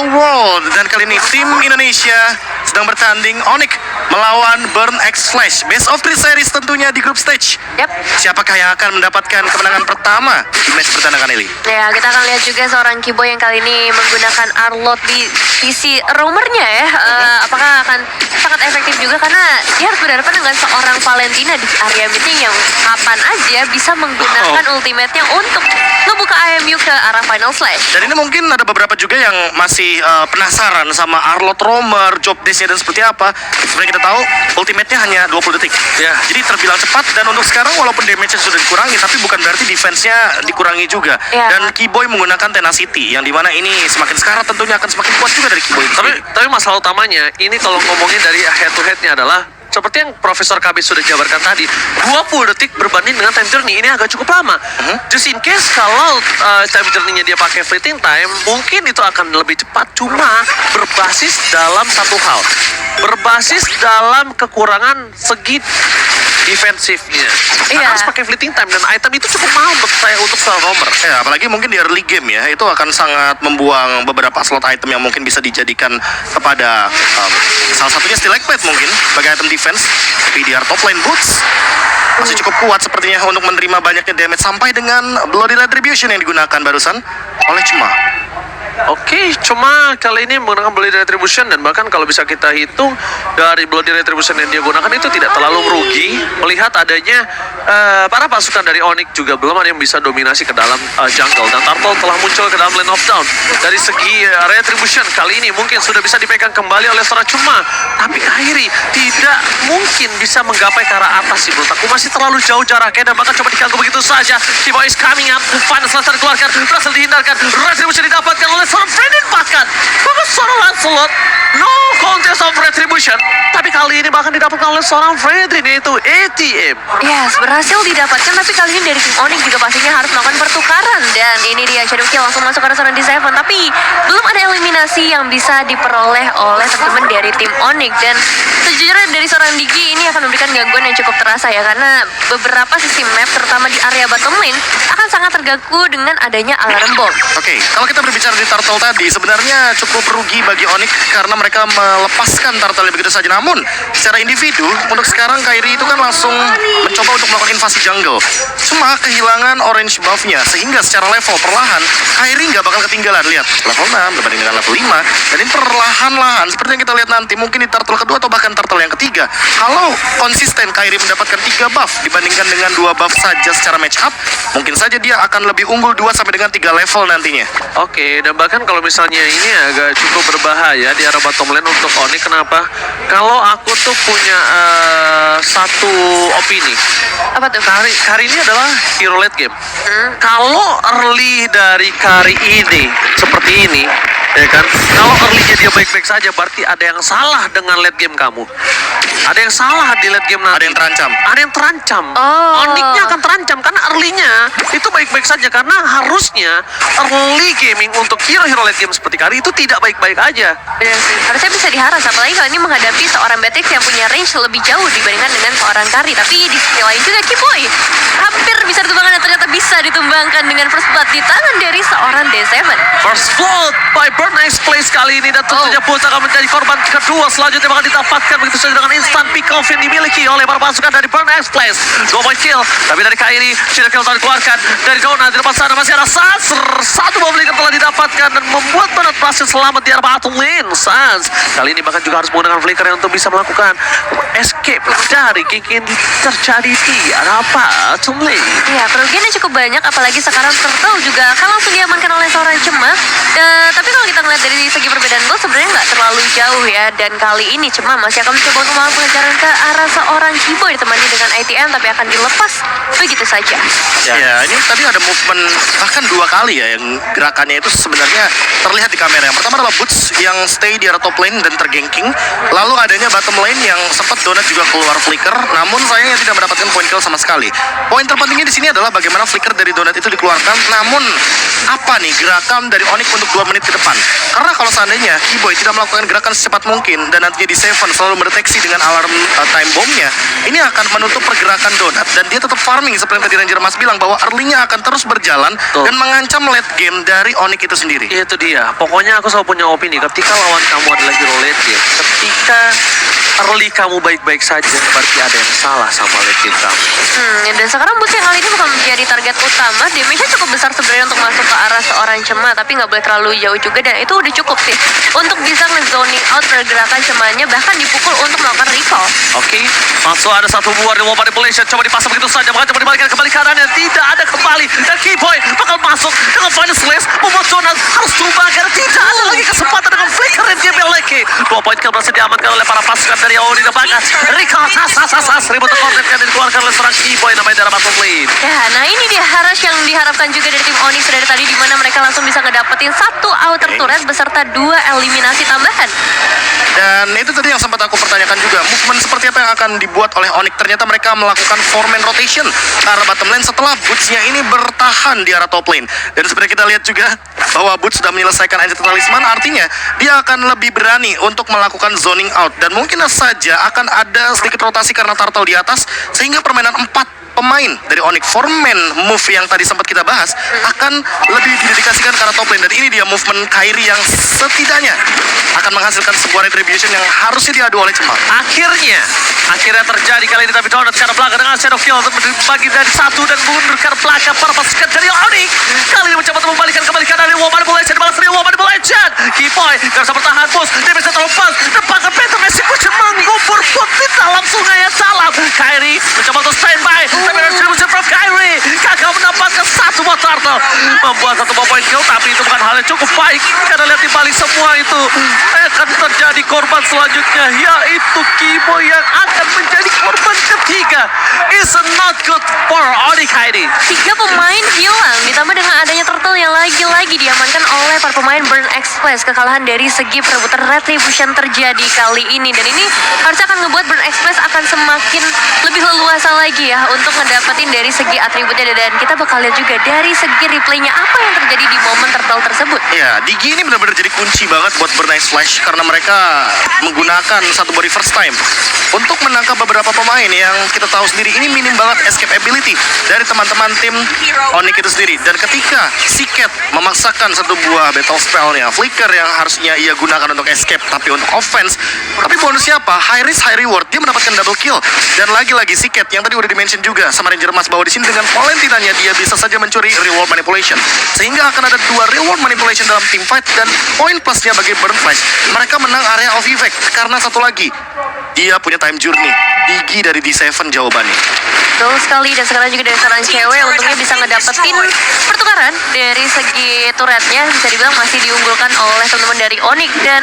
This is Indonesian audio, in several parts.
World. Dan kali ini tim Indonesia sedang bertanding Onyx melawan Burn X Flash. Best of 3 series tentunya di group stage. Yap. Siapakah yang akan mendapatkan kemenangan pertama di match perdana kali ini? Ya, kita akan lihat juga seorang Keyboy yang kali ini menggunakan Arlot di sisi roamernya ya. Apakah akan sangat efektif juga karena dia harus berhadapan dengan seorang Valentina di area meeting yang kapan aja bisa menggunakan ultimate-nya untuk ngebuka IMU ke arah Final Slash. Dan ini mungkin ada beberapa juga yang masih penasaran sama Arlot roamer, job desk-nya dan seperti apa. Sebenarnya kita tahu ultimate-nya hanya 20 detik. Ya. Jadi terbilang cepat dan untuk sekarang walaupun damage-nya sudah dikurangi tapi bukan berarti defense-nya dikurangi juga. Ya. Dan Keyboy menggunakan Tenacity yang dimana ini semakin sekarat tentunya akan semakin kuat juga dari Keyboy. Tapi masalah utamanya ini kalau ngomongin dari head to head-nya adalah seperti yang Profesor KB sudah jabarkan tadi, 20 detik berbanding dengan time journey ini agak cukup lama. Just in case kalau time journey-nya dia pakai fleeting time, mungkin itu akan lebih cepat. Cuma berbasis dalam satu hal, berbasis dalam kekurangan segi defensifnya. Iya. Harus pakai fleeting time dan item itu cukup mahal untuk saya untuk seorang roamer. Ya, apalagi mungkin di early game ya, itu akan sangat membuang beberapa slot item yang mungkin bisa dijadikan kepada salah satunya Stilike Plate mungkin sebagai item defense. Tapi di top lane Boots masih cukup kuat sepertinya untuk menerima banyaknya damage sampai dengan Bloody Retribution yang digunakan barusan oleh Cuma. Oke, cuma kali ini menggunakan Bloody Retribution dan bahkan kalau bisa kita hitung dari Bloody Retribution yang dia gunakan itu tidak terlalu merugi melihat adanya para pasukan dari Onyx juga belum ada yang bisa dominasi ke dalam jungle dan Turtle telah muncul ke dalam lane of down. Dari segi Retribution kali ini mungkin sudah bisa dipegang kembali oleh seorang Cuma, tapi Kairi tidak mungkin bisa menggapai ke arah atas sih menurut aku, masih terlalu jauh jaraknya dan bahkan coba diganggu begitu saja. Keyboy is coming up, Final Slash dikeluarkan, berhasil dihindarkan, Retribution didapatkan oleh seorang Fredin bahkan seorang Lancelot. No contest of Retribution, tapi kali ini bahkan didapatkan oleh seorang Fredin yaitu ATM. Yes, berhasil didapatkan, tapi kali ini dari tim Onyx juga pastinya harus melakukan pertukaran. Dan ini dia Shadow Kill langsung masuk ke seorang D7, tapi belum ada eliminasi yang bisa diperoleh oleh teman-teman dari tim Onyx. Dan sejujurnya dari seorang Digi ini akan memberikan gangguan yang cukup terasa ya, karena beberapa sisi map terutama di area bottom lane akan sangat terganggu dengan adanya alarm bomb. Oke, kalau kita berbicara di Turtle tadi, sebenarnya cukup rugi bagi Onyx karena mereka melepaskan Turtle begitu saja. Namun, secara individu, untuk sekarang Kairi itu kan langsung mencoba untuk melakukan invasi jungle. Cuma kehilangan orange buff-nya, sehingga secara level perlahan, Kairi nggak bakal ketinggalan. Lihat, level 6 berbanding dengan level 5. Dan ini perlahan-lahan, seperti yang kita lihat nanti, mungkin di Turtle kedua atau bahkan Turtle yang ketiga. Kalau konsisten Kairi mendapatkan 3 buff dibandingkan dengan 2 buff saja secara match up, mungkin saja dia akan lebih unggul 2 sampai dengan 3 level nantinya. Oke, dan bahkan kalau misalnya ini agak cukup berbahaya di arah bottom lane untuk Onyx. Kenapa? Kalau aku tuh punya satu opini. Apa tuh? Kari ini adalah hero late game. Kalau early dari Kari ini seperti ini, ya kan? Kalau early-nya dia baik-baik saja, berarti ada yang salah dengan late game kamu. Ada yang salah di late game nanti. Ada yang terancam. Ada yang terancam. Oh. Onyx-nya akan terancam karena early-nya itu baik-baik saja, karena harusnya early gaming untuk hero-hero late game seperti Kari itu tidak baik-baik aja. Benar sih, harusnya bisa diharas, apalagi kalau ini menghadapi seorang Beatrix yang punya range lebih jauh dibandingkan dengan seorang Kari. Tapi di sisi lain juga Keyboy hampir bisa ditumbangkan dan ternyata bisa ditumbangkan dengan first blood di tangan dari seorang D7. First blood by Burn X Place kali ini, dan tentunya Boots akan menjadi korban kedua selanjutnya bakal didapatkan begitu saja dengan instant pick off yang dimiliki oleh para pasukan dari Burn X Place. 2 point kill, tapi dari Kairi Shadow Kill telah dikeluarkan dari Dona. Di depan sana masih ada Sans, satu bomb flicker telah didapatkan dan membuat Bernard berhasil selamat di arah bottom lane. Sans kali ini bahkan juga harus menggunakan flicker untuk bisa melakukan escape dari kick-in terjadi di arah bottom lane. Ya, kerugiannya cukup banyak, apalagi sekarang Turtle juga akan langsung diamankan oleh seorang Cema. Tapi kalau kita ngeliat dari segi perbedaan gol sebenarnya nggak terlalu jauh ya. Dan kali ini Cema masih akan mencoba untuk melakukan pengejaran ke arah seorang Keyboy ditemani dengan ITM, tapi akan dilepas begitu saja. Ya, ini tadi ada movement bahkan 2 kali ya yang gerakannya itu sebenarnya terlihat di kamera. Yang pertama adalah Boots yang stay di arah top lane dan terganking. Lalu adanya bottom lane yang sempat Donut juga keluar flicker, namun sayangnya tidak mendapatkan point kill sama sekali. Poin terpentingnya di sini adalah bagaimana flicker dari Donut itu dikeluarkan. Namun apa nih gerakan dari Onyx untuk 2 menit ke depan? Karena kalau seandainya Keyboy tidak melakukan gerakan secepat mungkin dan nantinya di Seven selalu mendeteksi dengan alarm time bomb-nya, ini akan menutup pergerakan Donut dan dia tetap farming seperti yang tadi Ranger Mas bilang bahwa early-nya akan terus berjalan Tuh. dan mengancam late game dari Onyx itu sendiri. Itu dia. Pokoknya aku selalu punya opini. Ketika lawan kamu adalah hero late game, ketika early kamu baik-baik saja, berarti ada yang salah sama late game kamu. Dan sekarang Boots yang kali ini bukan menjadi target utama. Damage-nya cukup besar sebenarnya untuk masuk ke arah seorang Cema, tapi nggak boleh terlalu jauh juga, dan itu udah cukup sih untuk bisa nge-zoning out pergerakan Cemanya, bahkan dipukul untuk melakukan recall. Oke, masuk ada satu buah reward manipulation. Coba dipasang begitu saja, maka coba dibalikan kembali kanan, tidak ada kembali. Dan Keyboy bakal masuk dengan final slash, membuat Jonas harus tumbang karena tidak ada lagi kesempatan dengan flicker yang dia miliki. 2 poin kill berhasil diamankan oleh para pasukan dari Oni dan Bagas. Recall, ribut konsep yang dikeluarkan oleh seorang Keyboy namanya dalam bottom lane. Ya, nah ini dia Haras yang diharapkan juga dari tim Onyx dari tadi, di mana mereka langsung bisa ngedapetin 1 outer turret beserta 2 eliminasi tambahan. Dan itu tadi yang sempat aku pertanyakan juga, movement seperti apa yang akan dibuat oleh Onyx. Ternyata mereka melakukan 4-man rotation ke arah bottom lane setelah Boots-nya ini bertahan di arah top lane. Dan sebenarnya kita lihat juga bahwa Boots sudah menyelesaikan Ancient Talisman, artinya dia akan lebih berani untuk melakukan zoning out. Dan mungkin saja akan ada sedikit rotasi karena turtle di atas, sehingga permainan 4 pemain dari Onyx 4-man move yang tadi sempat kita bahas akan lebih didedikasikan ke arah top lane. Dan ini dia movement Kairi yang setidaknya akan menghasilkan sebuah retribution yang harusnya diadu oleh Cema. Akhirnya terjadi kali ini, tapi Donut ke arah belakang dengan Shadow Kill untuk bagi dari 1 dan mundur ke arah belakang para pasukan dari Onyx. Kali ini mencoba untuk membalikan kembali kanan dari Woman Manipulation, balas dari Woman Manipulation. Keyboy gak bisa bertahan, bos. Dia bisa terlepas. Depankan Peter Execution menggubur put di dalam sungai yang dalam. Kairi mencoba untuk standby, tapi retribution from Kairi gagal mendapatkan 1 buah turtle, membuat 1 buah point kill. Tapi itu bukan hal yang cukup baik, karena lihat di balik semua itu akan terjadi korban selanjutnya, yaitu Keyboy yang akan menjadi korban ketiga. It's not good for Onyx Kairi. 3 pemain hilang, ditambah dengan adanya turtle yang lagi-lagi diamankan oleh para pemain Burn Express. Kekalahan dari segi perebutan retribution terjadi kali ini, dan ini harusnya akan ngebuat Burn Express akan semakin lebih leluasa lagi ya untuk ngedapetin dari segi atributnya. Dan kita bakal lihat juga dari segi replaynya apa yang terjadi di momen turtle tersebut. Ya, Digi ini benar-benar jadi kunci banget buat Burn Ice Flash karena mereka menggunakan satu body first time untuk menangkap beberapa pemain yang kita tahu sendiri ini minim banget escape ability dari teman-teman tim Onyx itu sendiri. Dan ketika Siket memaksakan satu buah battle spell-nya, Flicker yang harusnya ia gunakan untuk escape tapi untuk offense, tapi bonusnya apa? High risk, high reward. Dia mendapatkan double kill. Dan lagi-lagi Siket yang tadi udah dimention juga sama Ranger Mas bahwa di sini dengan Valentinanya dia bisa saja mencuri reward manipulation. Sehingga akan ada 2 reward manipulation dalam team fight, dan poin plusnya bagi Burn Flash, mereka menang area of effect karena satu lagi, dia punya time journey. Digi dari D7 jawabannya. Betul sekali, dan sekarang juga dari seorang cewek untungnya bisa ngedapetin pertukaran dari segi turretnya, bisa dibilang masih diunggulkan oleh teman-teman dari Onyx. Dan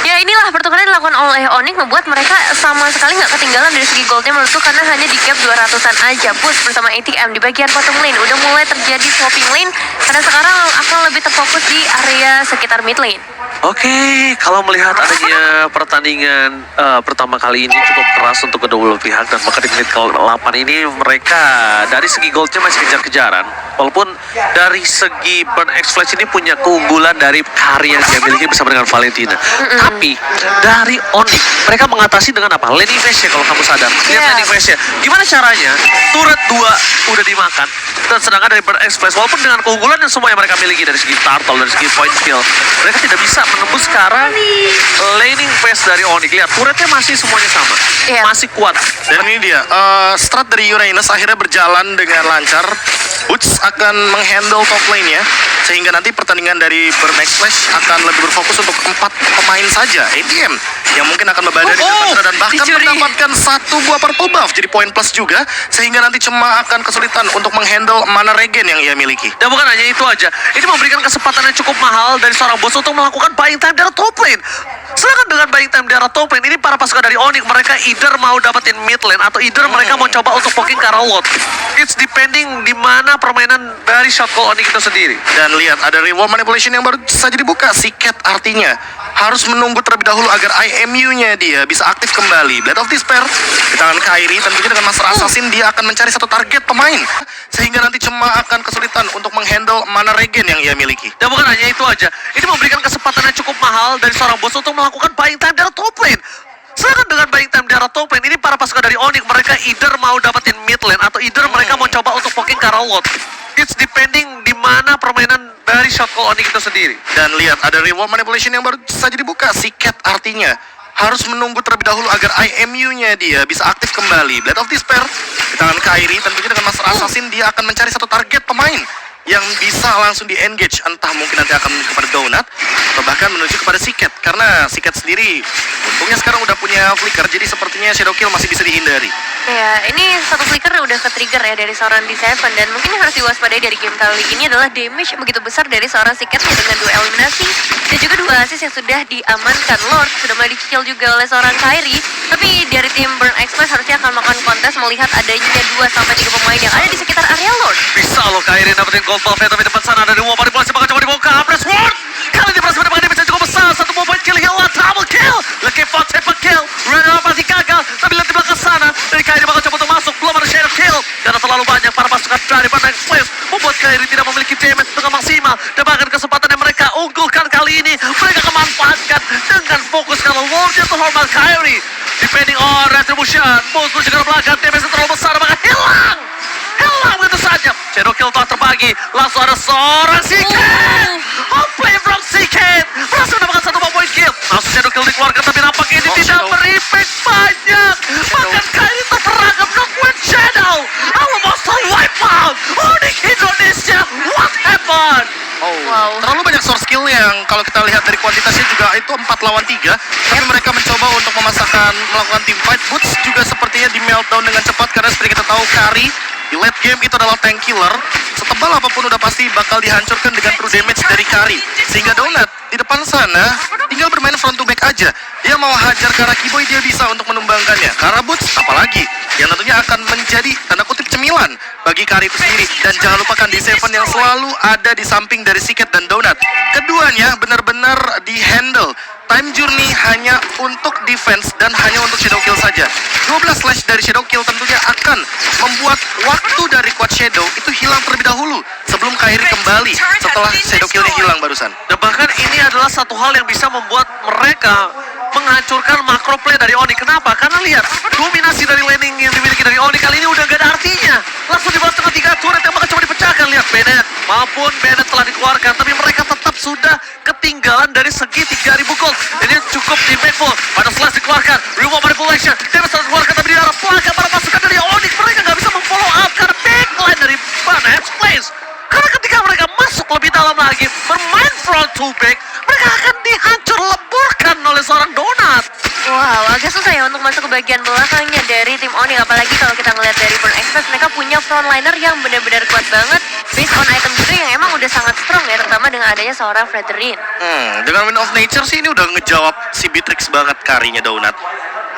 ya inilah pertukaran yang dilakukan oleh Onyx membuat mereka sama sekali nggak ketinggalan dari segi goldnya menurutku, karena hanya di gap 200-an aja. Push bersama ATM di bagian bottom lane udah mulai terjadi swapping lane, karena sekarang akan lebih terfokus di area sekitar mid lane. Oke, kalau melihat adanya pertandingan pertama kali ini cukup keras untuk kedua belah pihak, dan bahkan di menit ke-8 ini mereka dari segi goldnya masih kejar-kejaran. Walaupun dari segi Burn X Flash ini punya keunggulan dari karya yang dia miliki bersama dengan Valentina. Tapi dari Onyx mereka mengatasi dengan apa? Lane phase kalau kamu sadar. Lihat lane phase-nya. Gimana caranya? Turret 2 udah dimakan. Dan sedangkan dari Burn X Flash, walaupun dengan keunggulan yang semua yang mereka miliki dari segi turtle, dari segi point skill, mereka tidak bisa menembus sekarang laning phase dari Onyx. Lihat, turretnya masih semuanya sama. Masih kuat. Dan ini dia, strat dari Uranus akhirnya berjalan dengan lancar. Boots akan menghandle top lane-nya, sehingga nanti pertandingan dari Burn X Flash akan lebih berfokus untuk 4 pemain saja. ATM yang mungkin akan membadari dan bahkan mendapatkan 1 buah purple buff jadi poin plus juga, sehingga nanti Cema akan kesulitan untuk menghandle mana regen yang ia miliki. Dan bukan hanya itu aja, ini memberikan kesempatan yang cukup mahal dari seorang bos untuk melakukan buying time dari top lane. Sedangkan dengan buying time dari top lane ini, para pasukan dari Onyx mereka either mau dapetin mid lane atau either mereka mau coba untuk poking ke arah lot. It's depending di mana mana permainan dari shot call Onyx itu sendiri. Dan lihat ada reward manipulation yang baru saja dibuka. Siket artinya harus menunggu terlebih dahulu agar IMU-nya dia bisa aktif kembali. Blade of Despair di tangan Kairi, tentunya dengan Master Assassin dia akan mencari satu target pemain, sehingga nanti cuma akan kesulitan untuk menghandle mana regen yang ia miliki. Dan bukan hanya itu aja, ini memberikan kesempatan yang cukup mahal dari seorang bos untuk melakukan buying time dari top lane. Sedangkan dengan buying time di arah top lane, ini para pasukan dari Onyx, mereka either mau dapetin mid lane atau either mereka mau coba untuk poking ke arah Lord. It's depending di mana permainan dari shot call Onyx itu sendiri. Dan lihat ada reward manipulation yang baru saja dibuka. Siket artinya harus menunggu terlebih dahulu agar IMU-nya dia bisa aktif kembali. Blade of Despair di tangan Kairi, tentunya dengan Master Assassin dia akan mencari satu target pemain yang bisa langsung di-engage, entah mungkin nanti akan menuju kepada Donut atau bahkan menuju kepada Siket, karena Siket sendiri untungnya sekarang udah punya flicker, jadi sepertinya Shadow Kill masih bisa dihindari. Ya, ini satu flicker udah ke-trigger ya dari seorang D7, dan mungkin yang harus diwaspadai dari game kali ini adalah damage begitu besar dari seorang Siketnya dengan 2 eliminasi dan juga 2 assist yang sudah diamankan. Lord sudah mulai di-kill juga oleh seorang Kairi, tapi dari tim Burn Express harusnya akan melakukan kontes melihat adanya 2-3 pemain yang ada di sekitar area Lord. Bisa loh Kairi dapetin gold buff ya, tapi depan sana ada reward manipulasi bakal coba dibuka. Press Ward! Kali ini berhasil mendapatkan damage yang cukup besar. 1 point kill, hilang, double kill. Lucky Fox triple kill. Runner masih gagal, tapi lihat di belakang sana dari Kairi bakal coba untuk masuk. Belum ada shadow kill karena terlalu banyak para pasukan dari Bandai Flash membuat Kairi tidak memiliki damage dengan maksimal. Dan bahkan kesempatan yang mereka unggulkan kali ini mereka akan manfaatkan dengan fokus kalau Lordnya terhormat Kairi. Depending on retribution, Bulls menuju ke belakang, damage yang terlalu besar maka hilang begitu saja. Shadow kill telah terbagi, langsung ada seorang Siket. Play from Siket berhasil mendapatkan 1 point kill. Langsung Shadow kill dikeluarkan, tapi nampaknya ini tidak berimpact banyak. Bahkan Kairi terperangkap melakukan Shadow. Almost a wipe out Onyx Indonesia. What happened? Wow. Terlalu banyak source skill yang kalau kita lihat dari kuantitasnya juga itu 4 lawan 3. Tapi mereka mencoba untuk melakukan team fight. Boots juga sepertinya di meltdown dengan cepat, karena seperti kita tahu Kari di late game itu adalah tank killer. Setebal apapun udah pasti bakal dihancurkan dengan true damage dari Kari. Sehingga Donut di depan sana tinggal bermain front to back aja. Dia mau hajar ke arah Kiboy, dia bisa untuk menumbangkannya. Karena Boots apalagi yang tentunya akan menjadi tanda kutip cemilan bagi Kari itu sendiri. Dan jangan lupakan D7 yang selalu ada di samping dari Siket dan Donut. Keduanya benar-benar di-handle. Time Journey hanya untuk defense dan hanya untuk Shadow Kill saja. 12 slash dari Shadow Kill tentunya akan membuat waktu dari Quad Shadow itu hilang terlebih dahulu sebelum Kairi kembali setelah Shadow Kill-nya hilang barusan. Dan bahkan ini adalah satu hal yang bisa membuat mereka menghancurkan makro play dari Onyx. Kenapa? Karena lihat, dominasi dari laning yang dimiliki dari Onyx kali ini udah gak ada artinya. Langsung dibalas dengan 3 turret yang bakal coba dipecahkan. Lihat Bennett, maupun Bennett telah dikeluarkan, tapi mereka tetap sudah ketinggalan dari segi 3000 gold. Ini cukup impactful. Pada slash dikeluarkan, reward manipulation, damage telah dikeluarkan, tapi di arah belakang para pasukan dari Onyx mereka gak bisa memfollow up karena backline dari Bandai Place. Karena ketika mereka masuk lebih dalam lagi, bermain front to back, mereka akan dihancur leburkan oleh seorang Donut. Wow, agak susah ya untuk masuk ke bagian belakangnya dari tim Onyx. Apalagi kalau kita ngeliat dari Burn Express, mereka punya frontliner yang benar-benar kuat banget based on item juga yang emang udah sangat strong ya, terutama dengan adanya seorang Frederin. Dengan Wind of Nature sih ini udah ngejawab si Beatrix banget Karinya Donut.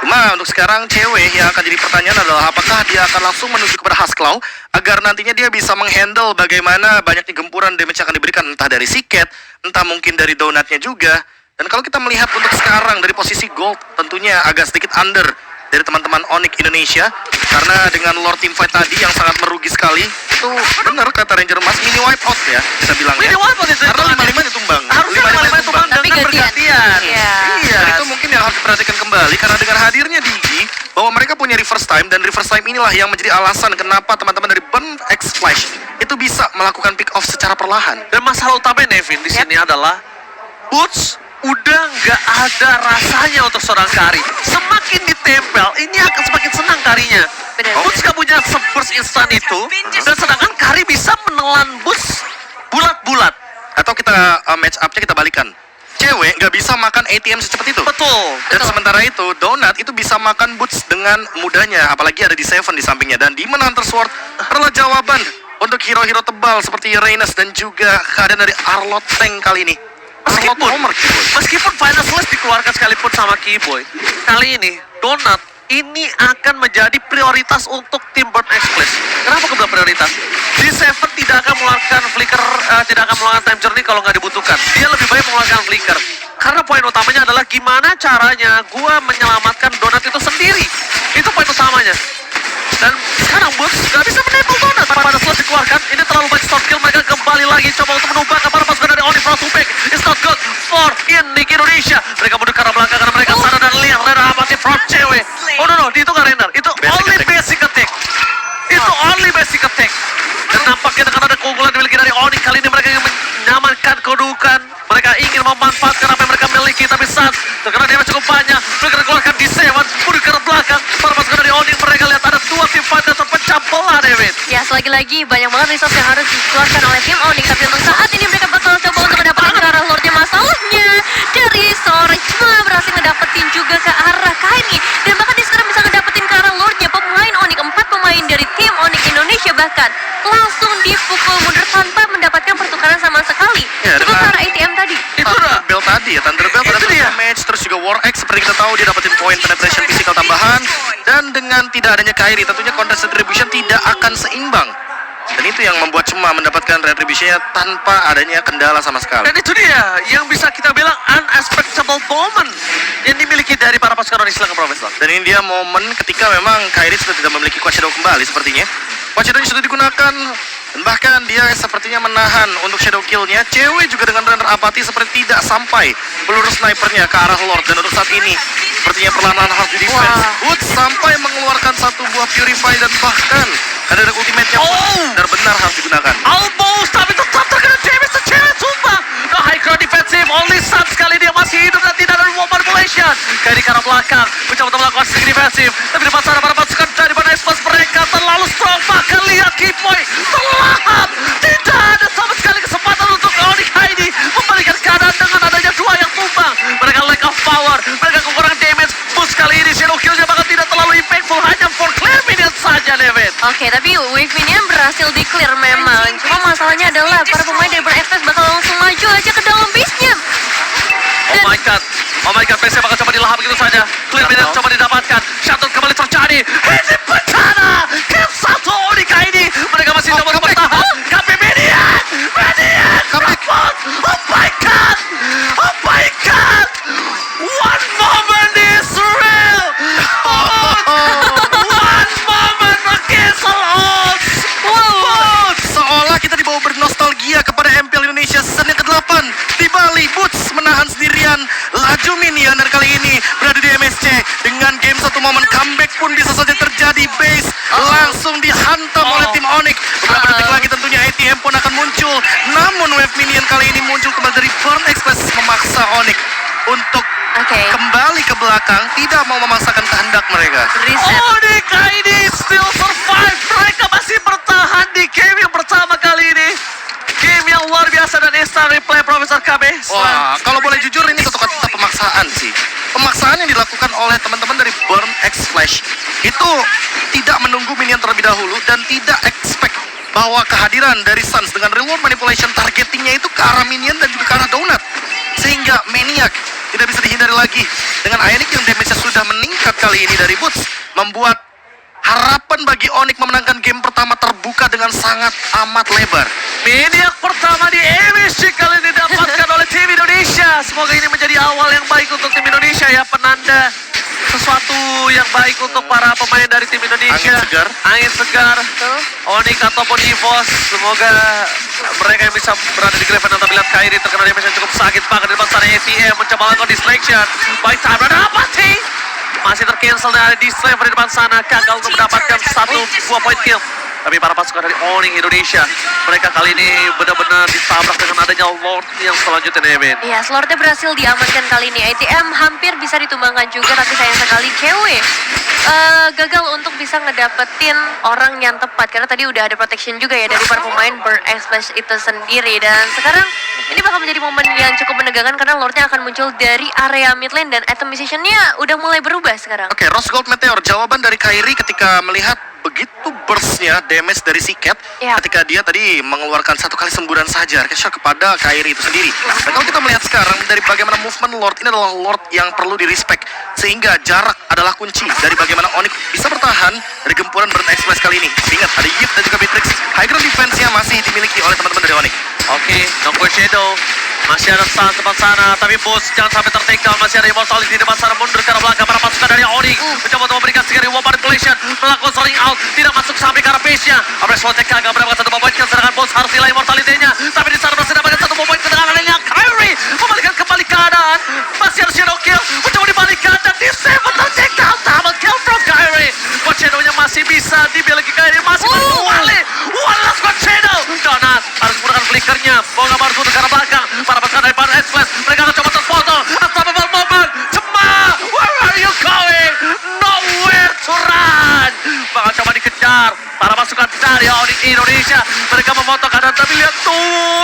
Cuma untuk sekarang cewek yang akan jadi pertanyaan adalah apakah dia akan langsung menuju kepada Husklaw agar nantinya dia bisa menghandle bagaimana banyaknya gempuran damage yang akan diberikan entah dari Siket, entah mungkin dari Donutnya juga. Dan kalau kita melihat untuk sekarang dari posisi gold tentunya agak sedikit under dari teman-teman Onyx Indonesia, karena dengan Lord Teamfight tadi yang sangat merugi sekali. Itu benar kata Ranger Mas, mini wipe out ya kita bilang ya. Mini wipe out itu karena 5-5 ditumbang. Harusnya 5-5 tumbang Tapi dengan gantian. bergantian. Iya. Dan itu mungkin yang harus diperhatikan kembali, karena dengan hadirnya Digi bahwa mereka punya reverse time, dan reverse time inilah yang menjadi alasan kenapa teman-teman dari Burn X Flash itu bisa melakukan pick off secara perlahan. Dan masalah utama Nevin di sini adalah Boots udah nggak ada rasanya untuk seorang Kari. Semakin ditempel, ini akan semakin senang Karinya. Benar. Boots gak punya burst instan itu, dan sedangkan Kari bisa menelan Boots bulat-bulat. Atau kita match up-nya kita balikan. Cewek nggak bisa makan ATM secepat itu. Betul. Dan sementara itu, Donut itu bisa makan Boots dengan mudahnya. Apalagi ada di Seven di sampingnya. Dan Demon Hunter Sword adalah jawaban untuk hero-hero tebal seperti Reynes dan juga keadaan dari Arlott Tank kali ini. Meskipun Final Slash dikeluarkan sekalipun sama Kiboy, kali ini Donut ini akan menjadi prioritas untuk tim Burn Express. Kenapa aku bilang prioritas? D7 tidak akan mengeluarkan flicker, tidak akan mengeluarkan time journey kalau nggak dibutuhkan. Dia lebih baik mengeluarkan flicker. Karena poin utamanya adalah gimana caranya gua menyelamatkan donat itu sendiri. Itu poin utamanya. Dan sekarang Boots gak bisa menembak donat pada slot dikeluarkan. Ini terlalu banyak stop kill. Mereka kembali lagi coba untuk menumbangkan para pasukan dari Onyx Front to back. It's not good for Nick Indonesia. Mereka mundur ke arah belakang karena mereka sadar dan lihat Render apati front cewek. Oh no, itu gak Render. Itu only basic attack. Itu only basic attack. Dan nampaknya dengan ada keunggulan dimiliki dari Onyx, kali ini mereka ingin menyamankan kedudukan. Mereka ingin memanfaatkan apa yang mereka miliki, tapi saat terkena damage cukup banyak, mereka keluarkan di Seven, mundur ke arah belakang. Para pasukan dari Onyx, mereka lihat ada dua tim fight yang terpecah belah, David. Ya, lagi-lagi banyak banget resource yang harus dikeluarkan oleh tim Onyx. Tapi untuk saat ini mereka bakal coba untuk mendapatkan ke arah Lordnya. Masalahnya dari Storage cuma berhasil ngedapetin juga ke arah Kaini. Dan bahkan dia sekarang bisa ngedapetin ke arah Lordnya. Pemain Onyx, 4 pemain dari tim Onyx Indonesia bahkan langsung dipukul mundur tanpa mendapatkan pertukaran sama sekali. Ya, Cukup ke arah ATM tadi. Itu udah. Thunderbelt tadi ya, Thunderbelt ada dia. damage, terus juga War X seperti kita tahu dia dapetin poin penetration physical tambahan, dan dengan tidak adanya Kairi tentunya contest retribution tidak akan seimbang, dan itu yang membuat Cema mendapatkan retributionnya tanpa adanya kendala sama sekali. Dan itu dia yang bisa kita bilang unexpectable moment yang dimiliki dari para pasukan Onyx Silangkan Profesor. Dan ini dia momen ketika memang Kairi sudah tidak memiliki Quad Shadow kembali sepertinya. Quad Shadow-nya sudah digunakan, dan bahkan dia sepertinya menahan untuk shadow kill-nya. Cewek juga dengan Render apati seperti tidak sampai peluru snipernya ke arah Lord, dan untuk saat ini sepertinya perlahan-lahan harus di defense. Woods sampai mengeluarkan satu buah Purify, dan bahkan ada ultimate-nya pun benar-benar harus digunakan. Almost, tapi tetap terkena damage secewek, sumpah. No high ground defensive, only Sun sekali dia masih hidup dan tidak ada war manipulation. Kayak di arah belakang, mencoba untuk melakukan sneak defensive, tapi di sana para pasukan dari mana Express mereka terlalu strong. Bahkan lihat key point terlahap, tidak ada sama sekali kesempatan untuk Onyx Heidi membalikan keadaan dengan adanya dua yang tumbang. Mereka lack of power, mereka kekurangan damage. Boost kali ini shadow kill-nya bahkan tidak terlalu impactful, hanya for clear minion saja, David. Oke, tapi wave minion berhasil di-clear memang. Cuma masalahnya adalah para pemain dari Burn Express bakal langsung maju aja ke dalam base-nya. Oh my god, PC bakal coba dilahap begitu saja. Clear minion coba didapatkan. Shutdown kembali terjadi. Ini bencana. Kill satu Onyx ini. Mereka masih coba bertahan. KP minion. Repot. Oh my god. Oh my god. One moment is real. One moment against all odds. Wow, seolah kita dibawa bernostalgia kepada MPL Indonesia season yang ke-8. Di Bali, Boots menahan sendirian laju minion, dan kali ini berada di MSC. Dengan game satu momen comeback pun bisa saja terjadi. Base langsung dihantam oleh tim Onyx. Beberapa detik lagi tentunya ATM pun akan muncul. Namun wave minion kali ini muncul kembali dari Burn Express, memaksa Onyx untuk kembali ke belakang, tidak mau memaksakan kehendak mereka. Reset. Onyx ini still survive. Mereka masih bertahan di game yang pertama kali ini. Game yang luar biasa dan instant replay Profesor KB. Wah, kalau boleh jujur ini satu kata pemaksaan sih. Pemaksaan yang dilakukan oleh teman-teman dari Burn X Flash itu tidak menunggu minion terlebih dahulu dan tidak expect bahwa kehadiran dari Suns dengan reward manipulation targetingnya itu ke arah minion dan juga ke arah donut, sehingga Maniac tidak bisa dihindari lagi. Dengan Ionic yang damage-nya sudah meningkat kali ini dari Boots, membuat harapan bagi Onyx memenangkan game pertama terbuka dengan sangat amat lebar. Maniac pertama di MSC kali ini didapatkan oleh tim Indonesia. Semoga ini menjadi awal yang baik untuk tim Indonesia ya, penanda sesuatu yang baik untuk para pemain dari tim Indonesia. Angin segar. Onyx ataupun EVOS, semoga mereka yang bisa berada di Graven atau melihat Kairi terkena damage yang cukup sakit banget di depan sana. ATM mencoba lakukan distraction. Baik time dan apa sih? Masih tercancel dari display di depan sana, gagal untuk mendapatkan satu buah point kill. Tapi para pasukan dari Onyx Indonesia, mereka kali ini benar-benar ditabrak dengan adanya Lord yang selanjutnya, Nevin. Iya, Lordnya berhasil diamankan kali ini. ATM hampir bisa ditumbangkan juga, tapi sayang sekali cewek gagal untuk bisa ngedapetin orang yang tepat. Karena tadi udah ada protection juga ya dari para pemain Burn Express itu sendiri. Dan sekarang ini bakal menjadi momen yang cukup menegangkan karena Lordnya akan muncul dari area mid lane dan item musician-nya udah mulai berubah sekarang. Oke, Rose Gold Meteor, jawaban dari Kairi ketika melihat begitu begitu burstnya damage dari si Cat Ya. ketika dia tadi mengeluarkan satu kali semburan saja headshot kepada Kairi itu sendiri. Dan kalau kita melihat sekarang dari bagaimana movement Lord, ini adalah Lord yang perlu di respect, sehingga jarak adalah kunci dari bagaimana Onyx bisa bertahan dari gempuran Burn Express kali ini. Ingat ada Yip dan juga Matrix, high ground defense-nya masih dimiliki oleh teman-teman dari Onyx. Oke, Nongko Shadow masih ada saat depan sana, tapi bos jangan sampai tertinggal. Masih ada Immortality di depan sana, mundur ke arah belakang para pasukan dari Onyx mencoba untuk memberikan sekali reward manipulation, melakukan soling out, tidak masuk sampai ke arah base-nya. Abres Lotek agak mendapatkan satu poin, sedangkan bos harus nilai Immortality-nya, tapi di sana masih dapatkan satu poin, sedangkan adanya Kyrie membalikan kembali keadaan. Masih ada Shadow Kill, mencoba dibalikan dan disable tertinggal, double kill from Kyrie. Squad Shadow-nya masih bisa dimiliki Kyrie, masih berbalik. Wallace Squad Shadow, Donat harus menggunakan flickernya, mau nggak harus mundur ke arah belakang. Para pasukan dari Burn Express, mereka akan coba terfoto. Unstoppable moment, Cema, where are you going? Nowhere to run. Bakal coba dikejar para pasukan dari Onyx Indonesia. Mereka memotong keadaan, tapi lihat tuh